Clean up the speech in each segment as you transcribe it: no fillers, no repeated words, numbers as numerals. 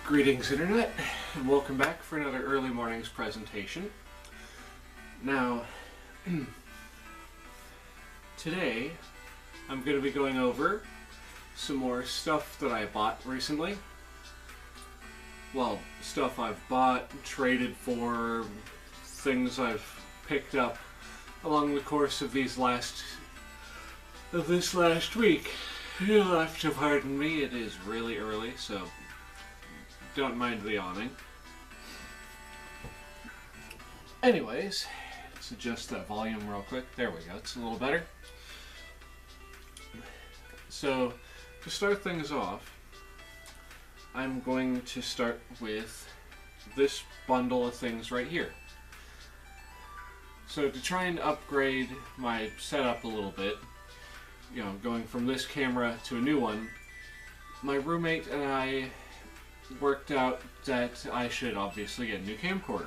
Greetings Internet, and welcome back for another early morning's presentation. Now, today I'm going to be going over some more stuff that I bought recently. Well, stuff I've bought, traded for, things I've picked up along the course of this last week. You'll have to pardon me, it is really early, so don't mind the yawning. Anyways, let's adjust that volume real quick. There we go, it's a little better. So, to start things off, I'm going to start with this bundle of things right here. So to try and upgrade my setup a little bit, you know, going from this camera to a new one, my roommate and I worked out that I should obviously get a new camcorder.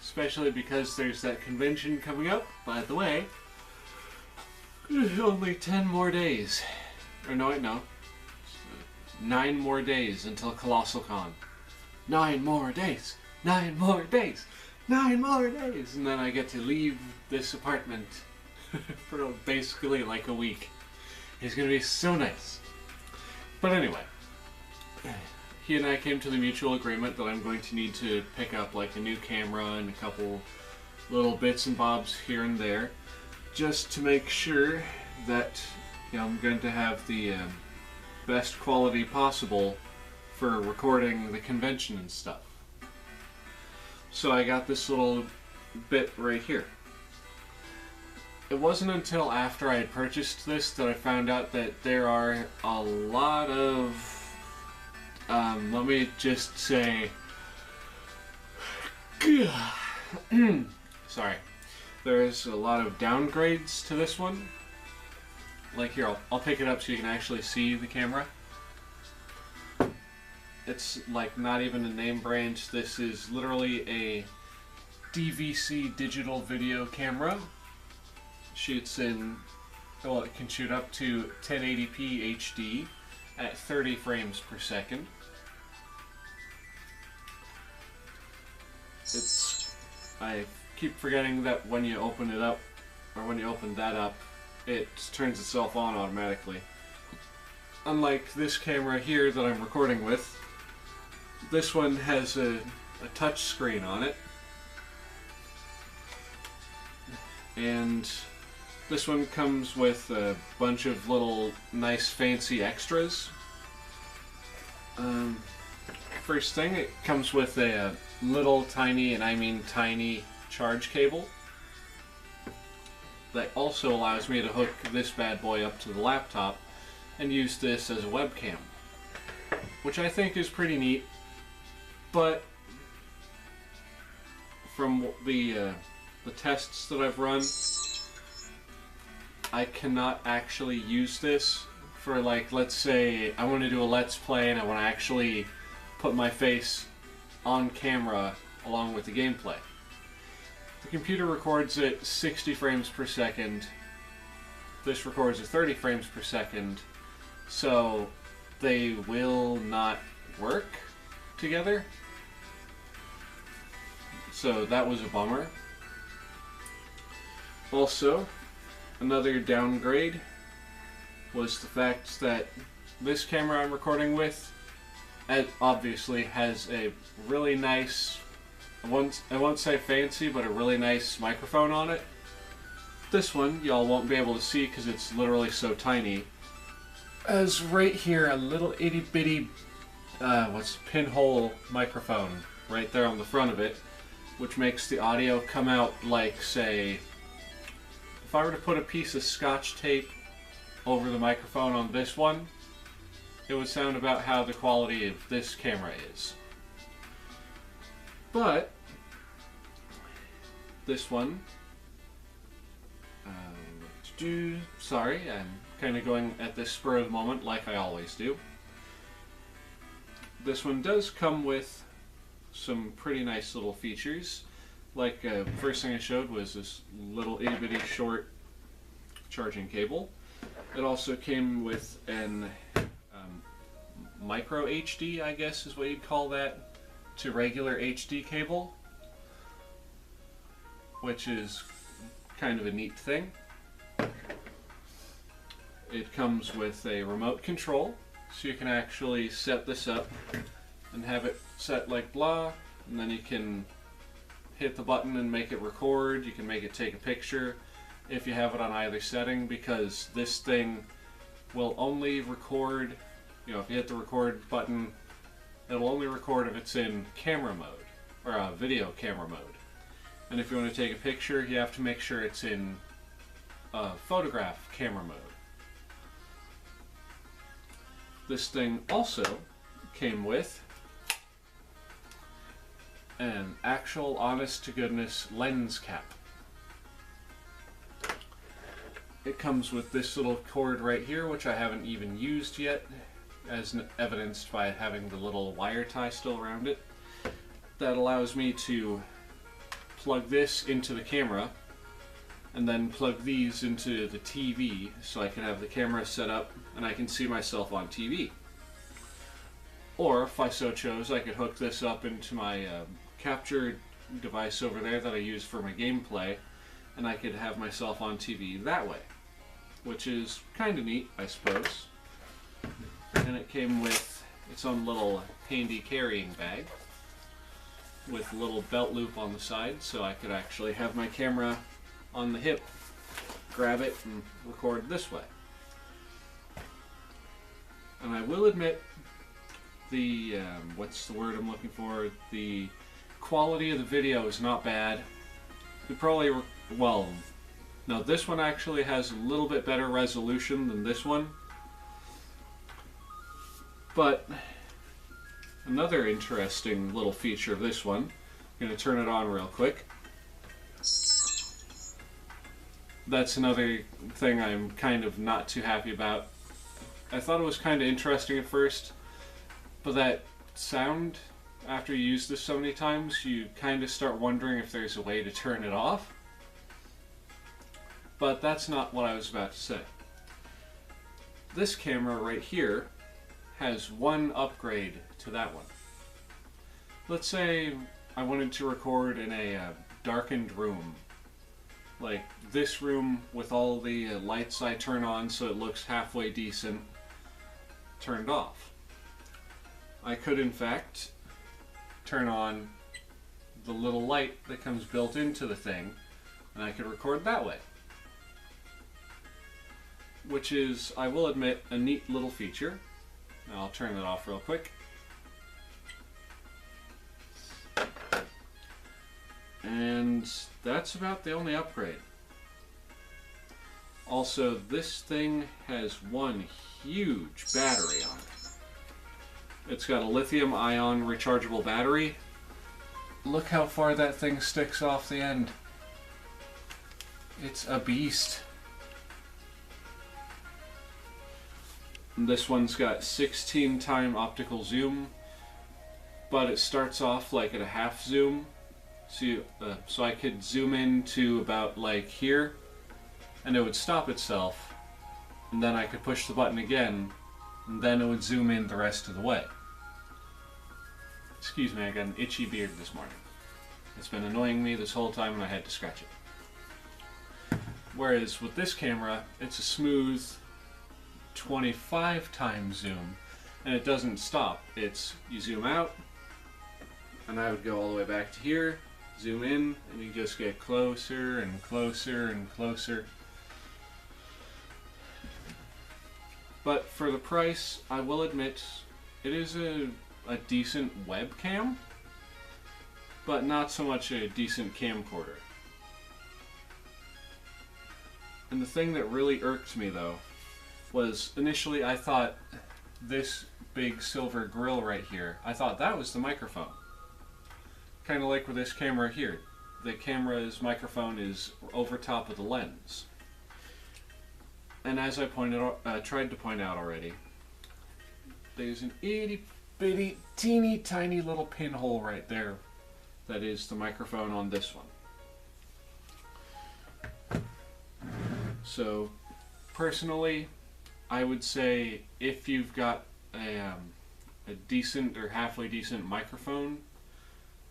Especially because there's that convention coming up. By the way, only 10 more days. Or no, wait, no. 9 more days until Colossalcon. 9 more days! 9 more days! 9 more days! And then I get to leave this apartment for basically like a week. It's gonna be so nice. But anyway, he and I came to the mutual agreement that I'm going to need to pick up like a new camera and a couple little bits and bobs here and there, just to make sure that, you know, I'm going to have the best quality possible for recording the convention and stuff. So I got this little bit right here. It wasn't until after I had purchased this that I found out that there are a lot of let me just say, sorry, there's a lot of downgrades to this one. Like here, I'll pick it up so you can actually see the camera. It's like not even a name brand. This is literally a DVC digital video camera. Shoots in, well, it can shoot up to 1080p HD at 30 frames per second. I keep forgetting that when you open it up, or when you open that up, it turns itself on automatically. Unlike this camera here that I'm recording with, this one has a touch screen on it. And this one comes with a bunch of little nice fancy extras. First thing, it comes with a little tiny, and I mean tiny, charge cable that also allows me to hook this bad boy up to the laptop and use this as a webcam, which I think is pretty neat. But from the tests that I've run, I cannot actually use this for, like, let's say I want to do a Let's Play and I want to actually put my face on camera along with the gameplay. The computer records at 60 frames per second. This records at 30 frames per second. So they will not work together. So that was a bummer. Also, another downgrade was the fact that this camera I'm recording with, it obviously has a really nice, I won't say fancy, but a really nice microphone on it. This one y'all won't be able to see because it's literally so tiny. As right here, a little itty bitty pinhole microphone right there on the front of it, which makes the audio come out like, say, if I were to put a piece of Scotch tape over the microphone on this one, it would sound about how the quality of this camera is. But this one, sorry, I'm kind of going at this spur of the moment like I always do. This one does come with some pretty nice little features. Like, first thing I showed was this little itty bitty short charging cable. It also came with an micro HD, I guess is what you'd call that, to regular HD cable, which is kind of a neat thing. It comes with a remote control, so you can actually set this up and have it set like blah, and then you can hit the button and make it record. You can make it take a picture if you have it on either setting, because this thing will only record, you know, if you hit the record button, it'll only record if it's in camera mode, or video camera mode. And if you want to take a picture, you have to make sure it's in photograph camera mode. This thing also came with an actual honest-to-goodness lens cap. It comes with this little cord right here, which I haven't even used yet, as evidenced by having the little wire tie still around it. That allows me to plug this into the camera, and then plug these into the TV, so I can have the camera set up and I can see myself on TV. Or, if I so chose, I could hook this up into my capture device over there that I use for my gameplay, and I could have myself on TV that way, which is kind of neat, I suppose. And it came with its own little handy carrying bag with a little belt loop on the side, so I could actually have my camera on the hip, grab it, and record this way. And I will admit, the what's the word I'm looking for? The quality of the video is not bad. You probably, well, no, this one actually has a little bit better resolution than this one. But another interesting little feature of this one, I'm going to turn it on real quick. That's another thing I'm kind of not too happy about. I thought it was kind of interesting at first, but that sound, after you use this so many times, you kind of start wondering if there's a way to turn it off. But that's not what I was about to say. This camera right here has one upgrade to that one. Let's say I wanted to record in a darkened room. Like this room with all the lights I turn on so it looks halfway decent, turned off. I could in fact turn on the little light that comes built into the thing, and I could record that way. Which is, I will admit, a neat little feature. Now I'll turn it off real quick. And that's about the only upgrade. Also, this thing has one huge battery on it. It's got a lithium-ion rechargeable battery. Look how far that thing sticks off the end. It's a beast. And this one's got 16x optical zoom, but it starts off like at a half zoom. So I could zoom in to about like here, and it would stop itself, and then I could push the button again, and then it would zoom in the rest of the way. Excuse me, I got an itchy beard this morning. It's been annoying me this whole time and I had to scratch it. Whereas with this camera, it's a smooth 25x zoom, and it doesn't stop. It's, you zoom out, and I would go all the way back to here, zoom in, and you just get closer and closer and closer. But for the price, I will admit, it is a decent webcam, but not so much a decent camcorder. And the thing that really irked me though, was initially I thought this big silver grill right here, I thought that was the microphone. Kind of like with this camera here. The camera's microphone is over top of the lens. And as I tried to point out already, there's an itty bitty teeny tiny little pinhole right there that is the microphone on this one. So personally, I would say if you've got a a decent or halfway decent microphone,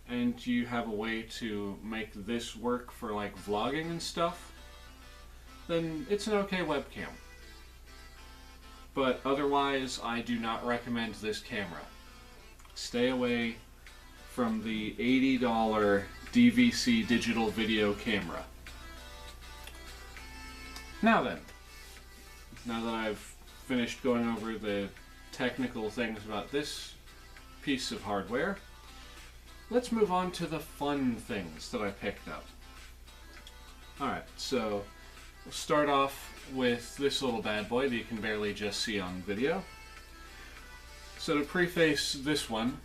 and you have a way to make this work for like vlogging and stuff, then it's an okay webcam. But otherwise, I do not recommend this camera. Stay away from the $80 DVC digital video camera. Now then, now that I've finished going over the technical things about this piece of hardware, let's move on to the fun things that I picked up. Alright, so we'll start off with this little bad boy that you can barely just see on video. So to preface this one,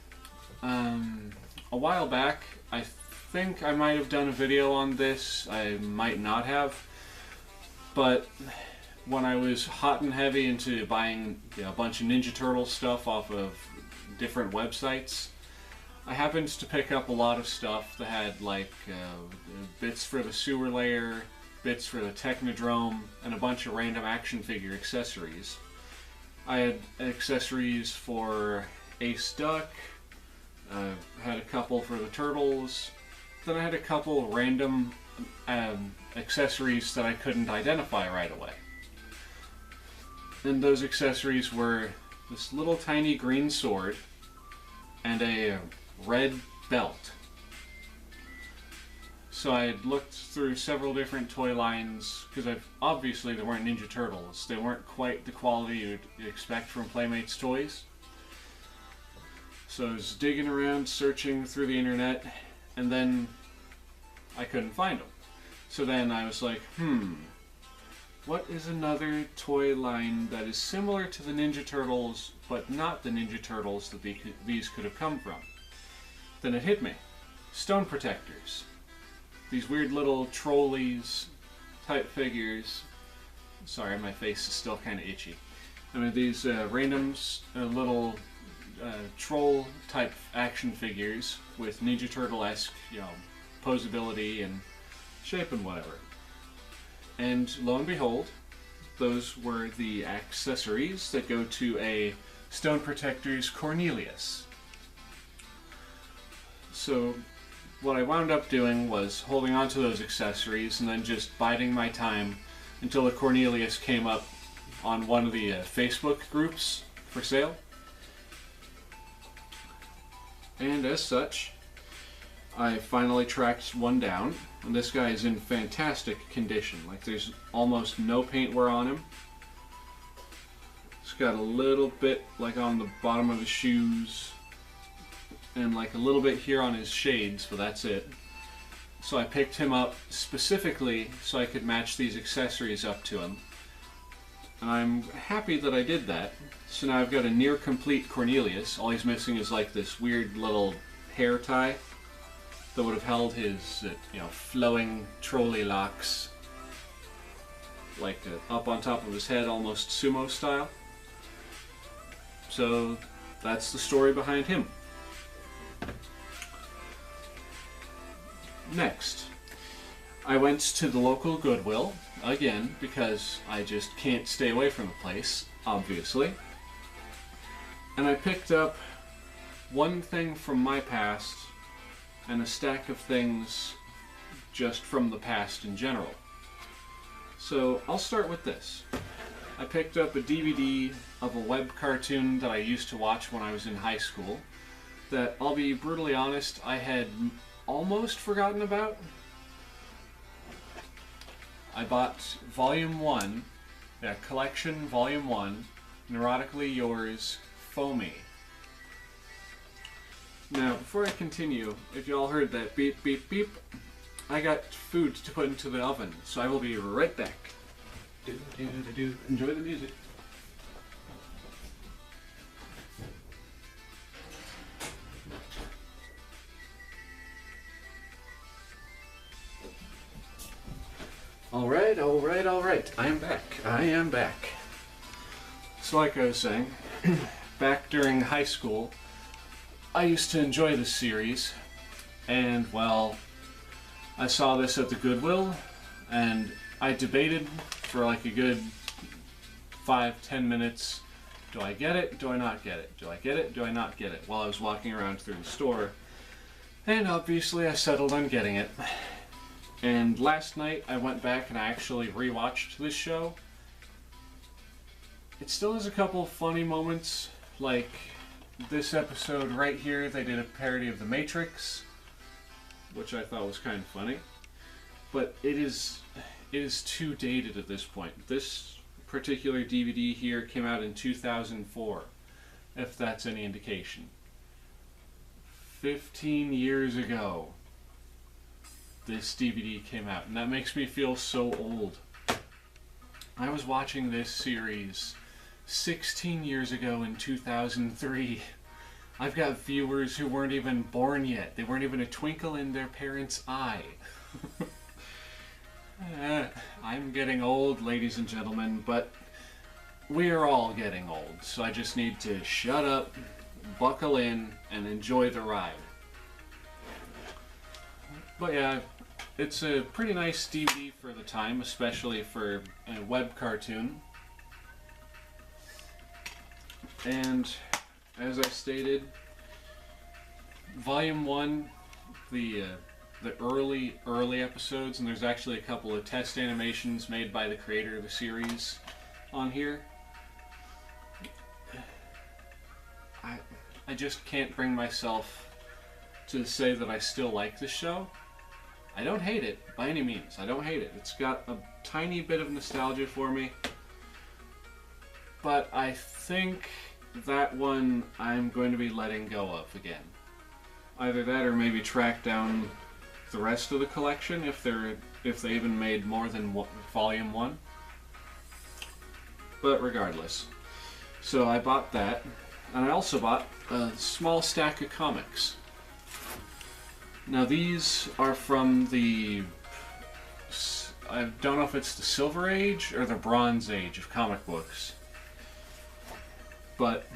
a while back, I think I might have done a video on this, I might not have, but when I was hot and heavy into buying a bunch of Ninja Turtle stuff off of different websites, I happened to pick up a lot of stuff that had like bits for the sewer layer, bits for the Technodrome, and a bunch of random action figure accessories. I had accessories for Ace Duck, had a couple for the Turtles, then I had a couple random accessories that I couldn't identify right away. And those accessories were this little tiny green sword and a red belt. So I had looked through several different toy lines, because obviously they weren't Ninja Turtles. They weren't quite the quality you'd expect from Playmates toys. So I was digging around, searching through the internet, and then I couldn't find them. So then I was like, what is another toy line that is similar to the Ninja Turtles, but not the Ninja Turtles that these could have come from? Then it hit me. Stone Protectors. These weird little trolleys type figures. Sorry, my face is still kind of itchy. I mean, these random little troll type action figures with Ninja Turtle-esque, posability and shape and whatever. And lo and behold, those were the accessories that go to a Stone Protector's Cornelius. So what I wound up doing was holding on to those accessories and then just biding my time until the Cornelius came up on one of the Facebook groups for sale. And as such, I finally tracked one down, and this guy is in fantastic condition. Like, there's almost no paint wear on him. It's got a little bit like on the bottom of his shoes, and like a little bit here on his shades, but that's it. So I picked him up specifically so I could match these accessories up to him. And I'm happy that I did that. So now I've got a near complete Cornelius. All he's missing is like this weird little hair tie that would have held his, flowing trolley locks, like up on top of his head, almost sumo style. So that's the story behind him. Next, I went to the local Goodwill, again, because I just can't stay away from the place, obviously. And I picked up one thing from my past and a stack of things just from the past in general. So I'll start with this. I picked up a DVD of a web cartoon that I used to watch when I was in high school that, I'll be brutally honest, I had almost forgotten about. I bought Volume 1, Collection Volume 1, Neurotically Yours, Foamy. Now, before I continue, if you all heard that beep, beep, beep, I got food to put into the oven, so I will be right back. Enjoy the music. Alright. I am back. So like I was saying, back during high school, I used to enjoy this series, and well, I saw this at the Goodwill, and I debated for like a good 5-10 minutes Do I get it? Do I not get it? Do I get it? Do I not get it? While I was walking around through the store. And obviously I settled on getting it. And last night I went back and I actually rewatched this show. It still has a couple funny moments, like this episode right here, they did a parody of The Matrix, which I thought was kind of funny. But it is too dated at this point. This particular DVD here came out in 2004, if that's any indication. 15 years ago, this DVD came out, and that makes me feel so old. I was watching this series 16 years ago in 2003. I've got viewers who weren't even born yet. They weren't even a twinkle in their parents' eye. I'm getting old, ladies and gentlemen, but we are all getting old, so I just need to shut up, buckle in, and enjoy the ride. But yeah, it's a pretty nice DVD for the time, especially for a web cartoon. And as I stated, Volume 1, the early episodes, and there's actually a couple of test animations made by the creator of the series on here. I just can't bring myself to say that I still like this show. I don't hate it, by any means. I don't hate it. It's got a tiny bit of nostalgia for me. But I think that one I'm going to be letting go of again. Either that or maybe track down the rest of the collection if they even made more than Volume 1. But regardless. So I bought that, and I also bought a small stack of comics. Now these are from the, I don't know if it's the Silver Age or the Bronze Age of comic books. But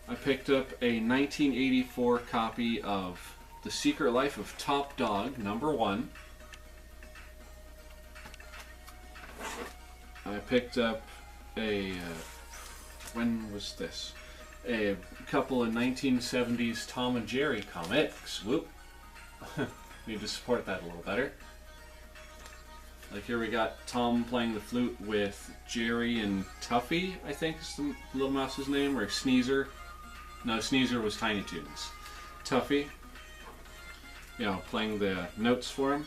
I picked up a 1984 copy of The Secret Life of Top Dog, #1. I picked up a, when was this? A couple of 1970s Tom and Jerry comics. Whoop. Need to support that a little better. Like here we got Tom playing the flute with Jerry and Tuffy, I think is the little mouse's name, or Sneezer. No, Sneezer was Tiny Toons. Tuffy, you know, playing the notes for him.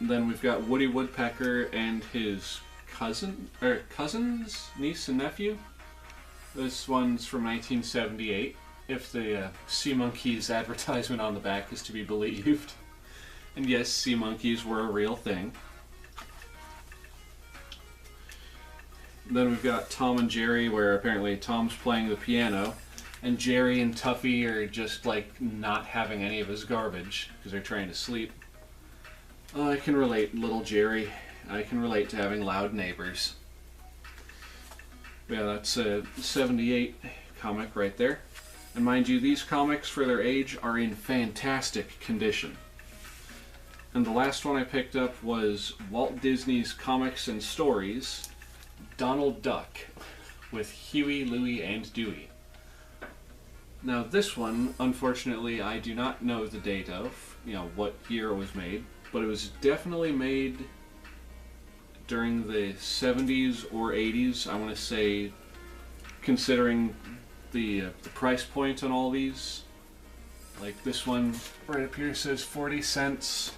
And then we've got Woody Woodpecker and his cousins, niece and nephew. This one's from 1978, if the Sea Monkeys advertisement on the back is to be believed. And yes, sea monkeys were a real thing. Then we've got Tom and Jerry, where apparently Tom's playing the piano, and Jerry and Tuffy are just like not having any of his garbage because they're trying to sleep. I can relate, little Jerry. I can relate to having loud neighbors. Yeah, that's a 78 comic right there. And mind you, these comics for their age are in fantastic condition. And the last one I picked up was Walt Disney's Comics and Stories, Donald Duck, with Huey, Louie, and Dewey. Now this one, unfortunately, I do not know the date of, you know, what year it was made, but it was definitely made during the 70s or 80s, I want to say, considering the price point on all these. Like this one right up here says 40 cents,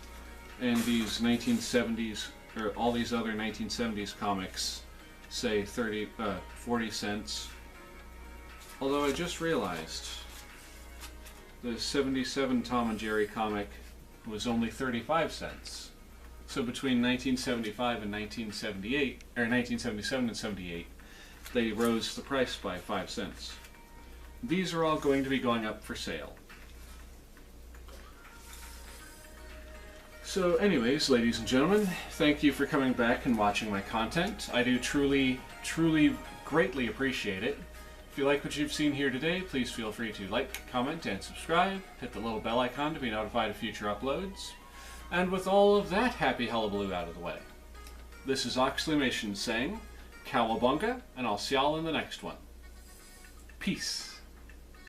and these 1970s, or all these other 1970s comics say 40 cents. Although I just realized the 77 Tom and Jerry comic was only 35 cents. So between 1975 and 1978, or 1977 and 78, they rose the price by 5 cents. These are all going to be going up for sale. So anyways, ladies and gentlemen, thank you for coming back and watching my content. I do truly, truly greatly appreciate it. If you like what you've seen here today, please feel free to like, comment, and subscribe. Hit the little bell icon to be notified of future uploads. And with all of that happy hullabaloo out of the way, this is Oxleymations saying, Cowabunga, and I'll see y'all in the next one. Peace.